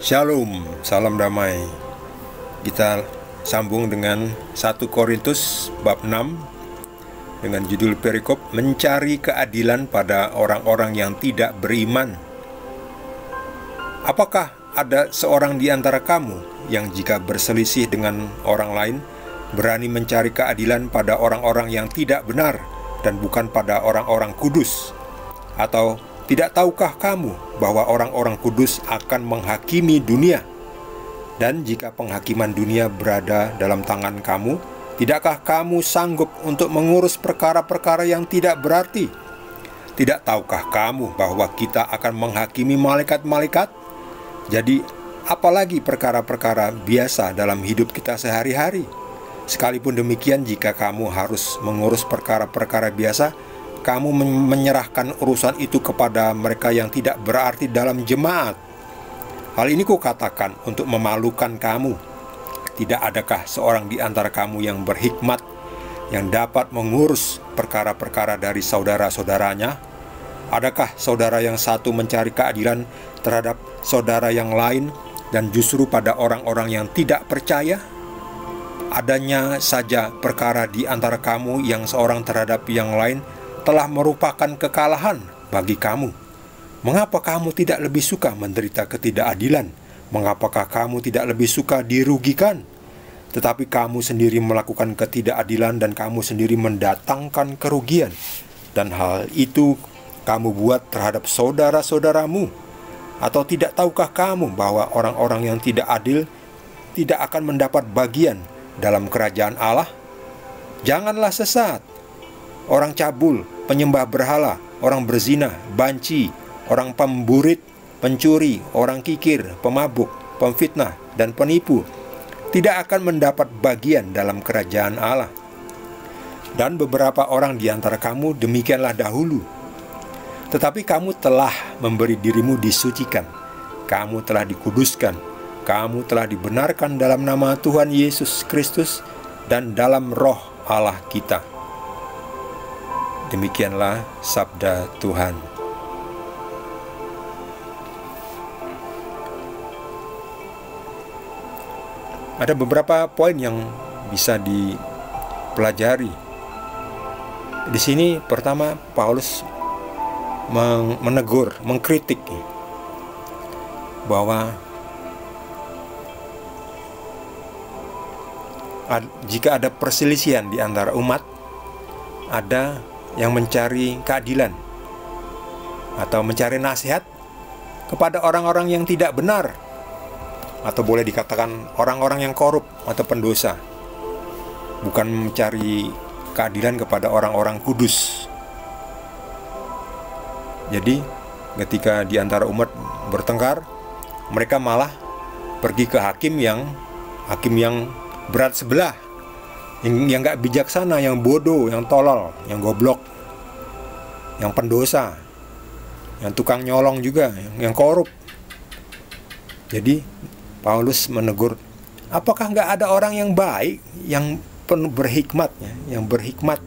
Shalom, salam damai. Kita sambung dengan 1 Korintus bab 6 dengan judul perikop mencari keadilan pada orang-orang yang tidak beriman. Apakah ada seorang di antara kamu yang jika berselisih dengan orang lain berani mencari keadilan pada orang-orang yang tidak benar dan bukan pada orang-orang kudus? Atau tidak tahukah kamu bahwa orang-orang kudus akan menghakimi dunia? Dan jika penghakiman dunia berada dalam tangan kamu, tidakkah kamu sanggup untuk mengurus perkara-perkara yang tidak berarti? Tidak tahukah kamu bahwa kita akan menghakimi malaikat-malaikat? Jadi, apalagi perkara-perkara biasa dalam hidup kita sehari-hari? Sekalipun demikian, jika kamu harus mengurus perkara-perkara biasa, kamu menyerahkan urusan itu kepada mereka yang tidak berarti dalam jemaat. Hal ini kukatakan untuk memalukan kamu. Tidak adakah seorang di antara kamu yang berhikmat, yang dapat mengurus perkara-perkara dari saudara-saudaranya? Adakah saudara yang satu mencari keadilan terhadap saudara yang lain, dan justru pada orang-orang yang tidak percaya? Adanya saja perkara di antara kamu yang seorang terhadap yang lain telah merupakan kekalahan bagi kamu. Mengapa kamu tidak lebih suka menderita ketidakadilan? Mengapakah kamu tidak lebih suka dirugikan? Tetapi kamu sendiri melakukan ketidakadilan dan kamu sendiri mendatangkan kerugian. Dan hal itu kamu buat terhadap saudara-saudaramu. Atau tidak tahukah kamu bahwa orang-orang yang tidak adil tidak akan mendapat bagian dalam kerajaan Allah? Janganlah sesat. Orang cabul, penyembah berhala, orang berzina, banci, orang pemburit, pencuri, orang kikir, pemabuk, pemfitnah, dan penipu tidak akan mendapat bagian dalam kerajaan Allah. Dan beberapa orang di antara kamu demikianlah dahulu. Tetapi kamu telah memberi dirimu disucikan, kamu telah dikuduskan, kamu telah dibenarkan dalam nama Tuhan Yesus Kristus dan dalam roh Allah kita. Demikianlah sabda Tuhan. Ada beberapa poin yang bisa dipelajari. Di sini pertama Paulus menegur, mengkritik bahwa jika ada perselisihan di antara umat, ada yang mencari keadilan atau mencari nasihat kepada orang-orang yang tidak benar, atau boleh dikatakan orang-orang yang korup atau pendosa, bukan mencari keadilan kepada orang-orang kudus. Jadi ketika di antara umat bertengkar, mereka malah pergi ke hakim yang berat sebelah, yang gak bijaksana, yang bodoh, yang tolol, yang goblok, yang pendosa, yang tukang nyolong juga, yang korup. Jadi Paulus menegur, apakah gak ada orang yang baik, yang penuh berhikmatnya, yang berhikmat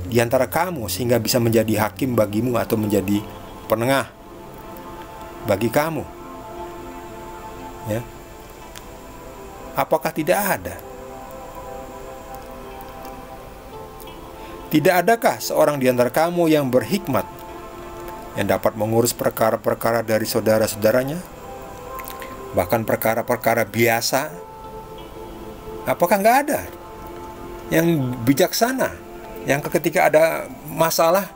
di antara kamu sehingga bisa menjadi hakim bagimu atau menjadi penengah bagi kamu? Ya. Apakah tidak ada? Tidak adakah seorang di antara kamu yang berhikmat, yang dapat mengurus perkara-perkara dari saudara-saudaranya, bahkan perkara-perkara biasa? Apakah nggak ada yang bijaksana, yang ketika ada masalah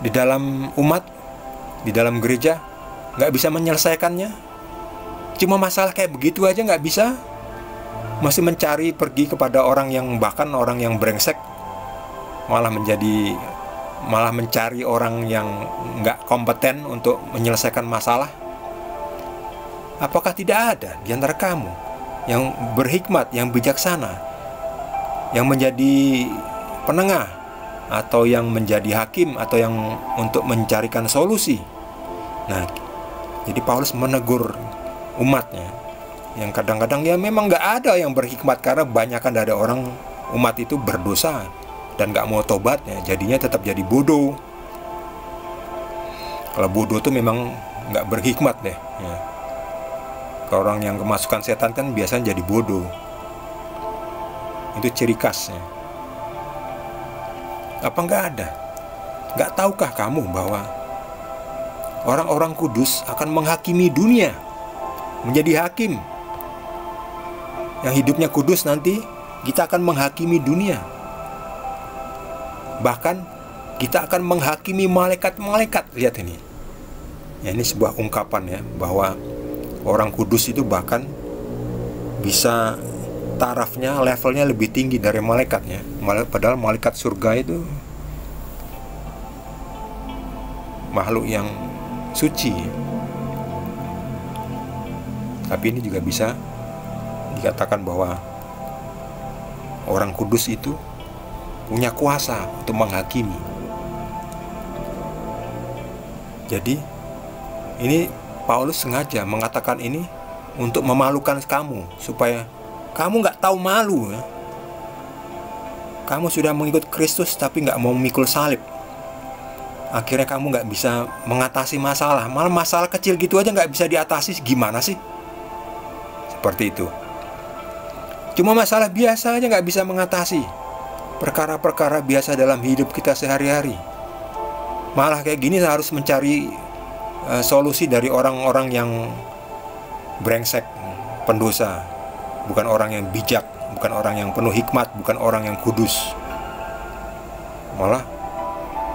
di dalam umat, di dalam gereja, nggak bisa menyelesaikannya? Cuma masalah kayak begitu aja nggak bisa? Masih pergi kepada orang yang, bahkan orang yang brengsek, malah mencari orang yang nggak kompeten untuk menyelesaikan masalah. Apakah tidak ada di antara kamu yang berhikmat, yang bijaksana, yang menjadi penengah, atau yang menjadi hakim, atau yang untuk mencarikan solusi? Nah, jadi Paulus menegur umatnya yang kadang-kadang ya memang nggak ada yang berhikmat, karena banyakkan dari orang umat itu berdosa dan gak mau tobatnya, jadinya tetap jadi bodoh. Kalau bodoh tuh memang gak berhikmat deh ya. Kalau orang yang kemasukan setan kan biasanya jadi bodoh. Itu ciri khasnya. Apa nggak ada? Nggak tahukah kamu bahwa orang-orang kudus akan menghakimi dunia, menjadi hakim? Yang hidupnya kudus nanti, kita akan menghakimi dunia. Bahkan kita akan menghakimi malaikat-malaikat. Lihat ini. Ya, ini sebuah ungkapan ya, bahwa orang kudus itu bahkan bisa tarafnya, levelnya lebih tinggi dari malaikatnya. Padahal malaikat surga itu makhluk yang suci. Tapi ini juga bisa dikatakan bahwa orang kudus itu punya kuasa untuk menghakimi. Jadi ini Paulus sengaja mengatakan ini untuk memalukan kamu, supaya kamu nggak tahu malu ya. Kamu sudah mengikut Kristus tapi nggak mau memikul salib. Akhirnya kamu nggak bisa mengatasi masalah. Malah masalah kecil gitu aja nggak bisa diatasi. Gimana sih? Seperti itu. Cuma masalah biasa aja nggak bisa mengatasi. Perkara-perkara biasa dalam hidup kita sehari-hari. Malah kayak gini harus mencari solusi dari orang-orang yang brengsek, pendosa. Bukan orang yang bijak, bukan orang yang penuh hikmat, bukan orang yang kudus. Malah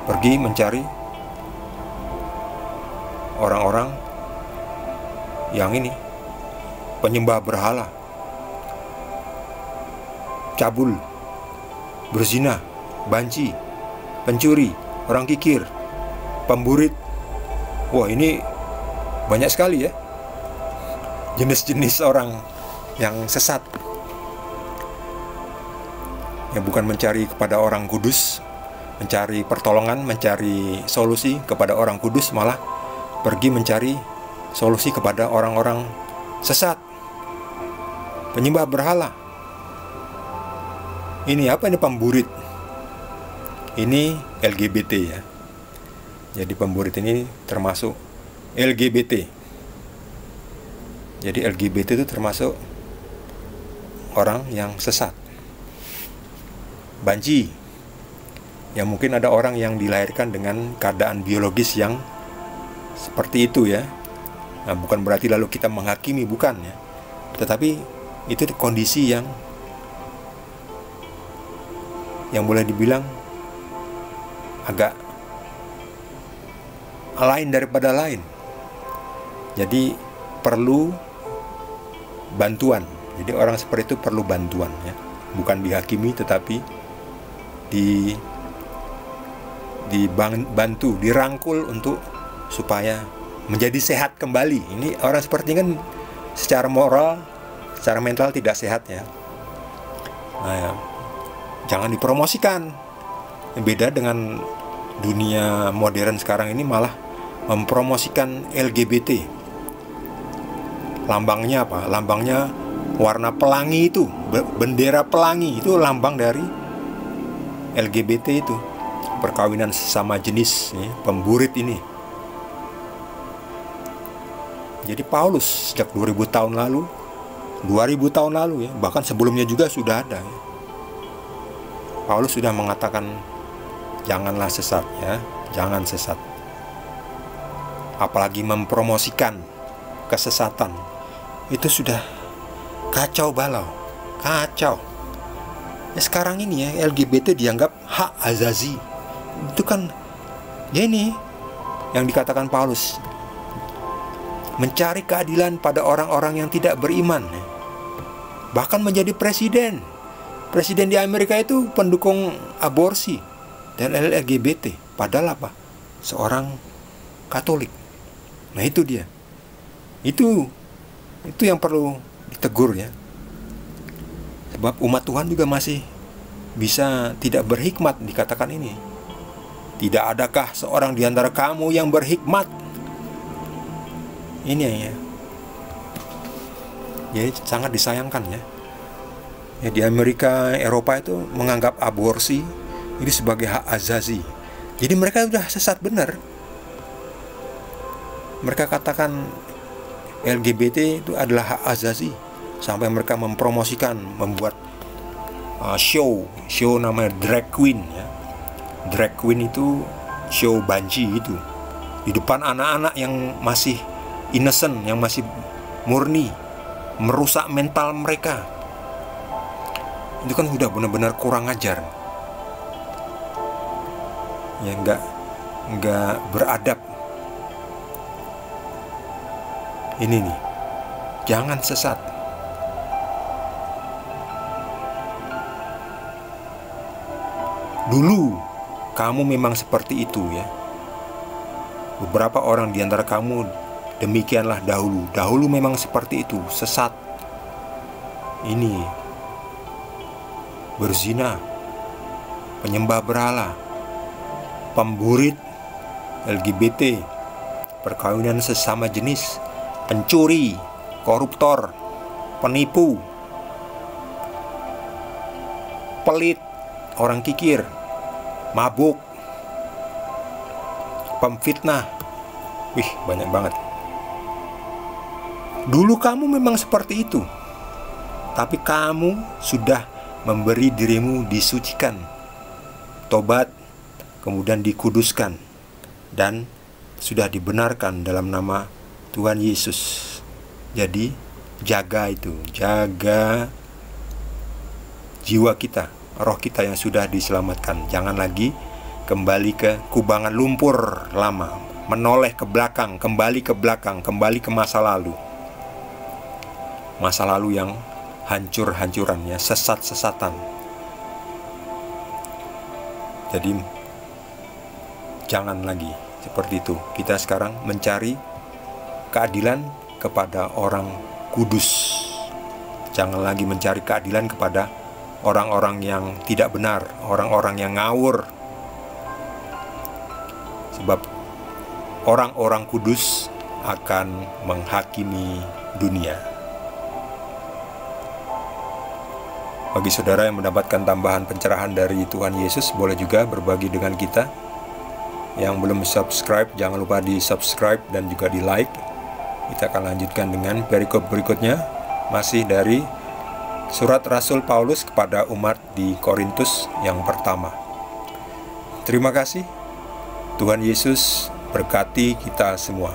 pergi mencari orang-orang yang ini, penyembah berhala, cabul, berzina, banci, pencuri, orang kikir, pemburit. Wah, ini banyak sekali ya jenis-jenis orang yang sesat. Ya, bukan mencari kepada orang kudus, mencari pertolongan, mencari solusi kepada orang kudus, malah pergi mencari solusi kepada orang-orang sesat, penyembah berhala. Ini apa ini? Pemburit. Ini LGBT ya. Jadi pemburit ini termasuk LGBT. Jadi LGBT itu termasuk orang yang sesat. Banci. Ya, mungkin ada orang yang dilahirkan dengan keadaan biologis yang seperti itu ya. Nah, bukan berarti lalu kita menghakimi, bukan ya. Tetapi itu kondisi yang boleh dibilang agak lain daripada lain. Jadi perlu bantuan. Jadi orang seperti itu perlu bantuan ya. Bukan dihakimi tetapi dibantu, dirangkul untuk supaya menjadi sehat kembali. Ini orang seperti ini kan secara moral, secara mental tidak sehat ya. Nah, ya, jangan dipromosikan. Beda dengan dunia modern sekarang ini, malah mempromosikan LGBT. Lambangnya apa? Lambangnya warna pelangi itu, bendera pelangi itu lambang dari LGBT itu, perkawinan sesama jenis ya, pemburit ini. Jadi Paulus sejak 2000 tahun lalu ya, bahkan sebelumnya juga sudah ada ya. Paulus sudah mengatakan janganlah sesat ya, jangan sesat. Apalagi mempromosikan kesesatan. Itu sudah kacau balau, kacau. Ya, sekarang ini ya LGBT dianggap hak azazi. Itu kan ya ini yang dikatakan Paulus, mencari keadilan pada orang-orang yang tidak beriman. Bahkan menjadi presiden di Amerika itu pendukung aborsi dan LGBT. Padahal apa? Seorang Katolik. Nah, itu dia. Itu yang perlu ditegur ya. Sebab umat Tuhan juga masih bisa tidak berhikmat, dikatakan ini. Tidak adakah seorang di antara kamu yang berhikmat? Ini ya. Jadi sangat disayangkan ya. Ya, di Amerika, Eropa itu menganggap aborsi ini sebagai hak azazi. Jadi mereka sudah sesat benar. Mereka katakan LGBT itu adalah hak asasi, sampai mereka mempromosikan, membuat show namanya drag queen ya. Drag queen itu show banji itu di depan anak-anak yang masih innocent, yang masih murni, merusak mental mereka. Itu kan udah benar-benar kurang ajar ya, nggak beradab. Ini nih, jangan sesat. Dulu kamu memang seperti itu ya. Beberapa orang di antara kamu demikianlah dahulu. Dahulu memang seperti itu, sesat. Ini berzina, penyembah berhala, pemburit, LGBT, perkawinan sesama jenis, pencuri, koruptor, penipu, pelit, orang kikir, mabuk, pemfitnah. Wih, banyak banget. Dulu kamu memang seperti itu, tapi kamu sudah memberi dirimu disucikan, tobat, kemudian dikuduskan, dan sudah dibenarkan dalam nama Tuhan Yesus. Jadi jaga itu, jaga jiwa kita, roh kita yang sudah diselamatkan. Jangan lagi kembali ke kubangan lumpur lama, menoleh ke belakang, kembali ke masa lalu. Masa lalu yang hancur-hancuran ya, sesat-sesatan. Jadi jangan lagi seperti itu. Kita sekarang mencari keadilan kepada orang kudus. Jangan lagi mencari keadilan kepada orang-orang yang tidak benar, orang-orang yang ngawur. Sebab orang-orang kudus akan menghakimi dunia. Bagi saudara yang mendapatkan tambahan pencerahan dari Tuhan Yesus, boleh juga berbagi dengan kita. Yang belum subscribe, jangan lupa di subscribe dan juga di like. Kita akan lanjutkan dengan perikop berikutnya, masih dari surat Rasul Paulus kepada umat di Korintus yang pertama. Terima kasih. Tuhan Yesus berkati kita semua.